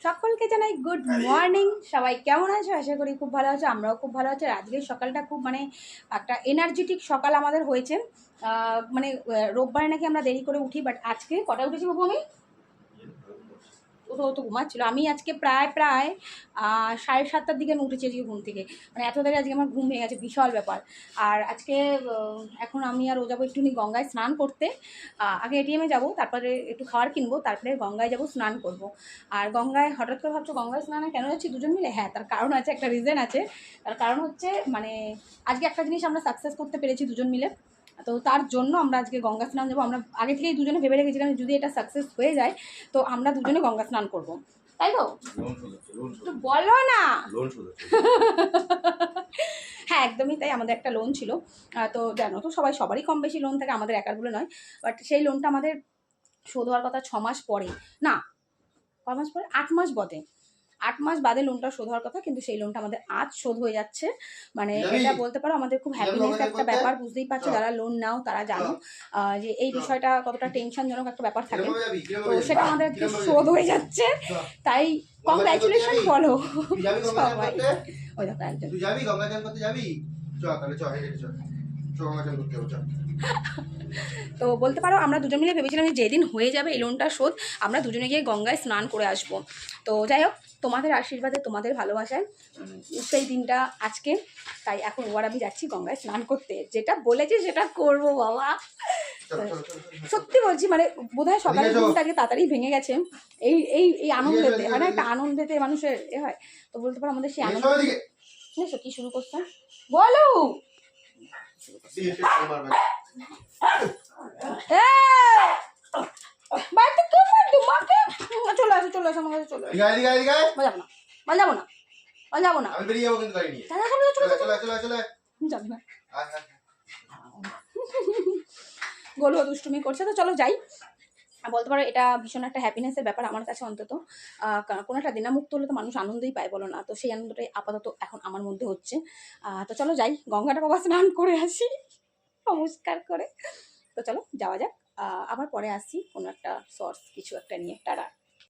সকলকে জানাই good morning. সবাই কেমন আছো? আশা করি খুব ভালো আছো, আমরাও খুব ভালো আছি। আজকের সকালটা খুব একটা এনার্জেটিক সকাল আমাদের হয়েছে। রোববারে নাকি আমরা দেরি করে উঠি, বাট আজকে কটা উঠেছি বাবু? আমি ও তো ঘুমাচ্ছিল। আমি আজকে প্রায় 7:30টার দিকে আমি উঠেছি আজকে ঘুম থেকে। এত দেরি আজকে আমার ঘুম ভেঙে গেছে, বিশাল ব্যাপার। আর আজকে এখন আমি আর ও যাবো একটুখানি গঙ্গায় স্নান করতে। আগে এটিএমে যাবো, তারপরে একটু খাবার কিনবো, তারপরে গঙ্গায় যাবো, স্নান করব। আর গঙ্গায় হঠাৎ করে ভাবছো গঙ্গায় স্নানে কেন যাচ্ছি দুজন মিলে? হ্যাঁ, তার কারণ আছে, একটা রিজন আছে। তার কারণ হচ্ছে আজকে একটা জিনিস আমরা সাকসেস করতে পেরেছি দুজন মিলে। তো তার জন্য আমরা আজকে গঙ্গা স্নান যাবো। আমরা আগে থেকেই দুজনে ভেবে রেখেছিলাম যদি এটা সাকসেস হয়ে যায় তো আমরা দুজনে গঙ্গা স্নান করবো, তাই তো? তো বলো না। হ্যাঁ, একদমই তাই। আমাদের একটা লোন ছিল, তো জানো তো সবাই, সবারই কম বেশি লোন থাকে, আমাদের একার বলে নয়। বাট সেই লোনটা আমাদের শোধ হওয়ার কথা 6 মাস পরে, না 6 মাস পরে, 8 মাস বটে। 8 মাস বাদে লোনটা শোধ হওয়ার কথা, কিন্তু সেই লোনটা আমাদের আজ শোধ হয়ে যাচ্ছে। এটা বলতে পারো আমাদের খুব হ্যাপিনেস একটা ব্যাপার। বুঝতেই পারছো, যারা লোন নাও তারা জানো যে এই বিষয়টা কতটা টেনশনজনক একটা ব্যাপার থাকে। তো সেটা আমাদের শোধ হয়ে যাচ্ছে, তাই কংগ্রাচুলেশন বলো সবাই। ওই দেখো একজন। তুই যাবি গঙ্গা চান করতে যাবি? চল তাহলে চল, হেঁটে চল, গঙ্গা চান করতে যাবো, চল। তো বলতে পারো আমরা দুজন মিলে ভেবেছিলাম যে যেদিন হয়ে যাবে এই লোনটা শোধ, আমরা দুজনে গিয়ে গঙ্গায় স্নান করে আসব। তো যাই হোক, তোমাদের আশীর্বাদে, তোমাদের ভালোবাসায় সেই দিনটা আজকে। তাই এখন ওর আমি যাচ্ছি গঙ্গায় স্নান করতে, যেটা বলেছি সেটা করবো বাবা। সত্যি বলছি, বোধহয় সকালের ঘুমটাকে তাড়াতাড়ি ভেঙে গেছে এই এই এই আনন্দেতে। হয় না, একটা আনন্দেতে মানুষের এ হয়। তো বলতে পারো আমাদের সেই আনন্দ। কি শুরু করছেন বলো? বাড়িতে কে মারতো মাকে? চলে আসো, চলে আসো আমার কাছে, চলে আসো। যাবো না, যাবো না, যাবো না। আমি বেরিয়ে যাবো কিন্তু গাড়ি নিয়ে। চলে যাবো না। গোলু দুষ্টুমি করছে, তো চলো যাই। বলতে পারো এটা ভীষণ একটা হ্যাপিনেসের ব্যাপার আমার কাছে অন্তত। কোনো একটা দিনামুক্ত হলে তো মানুষ আনন্দই পায়, বলো না? তো সেই আনন্দটাই আপাতত এখন আমার মধ্যে হচ্ছে। তো চলো যাই, গঙ্গাটা বাবা স্নান করে আসি নমস্কার করে। তো চলো যাওয়া যাক, আবার পরে আসছি কোনো একটা কিছু একটা নিয়ে। টাটা।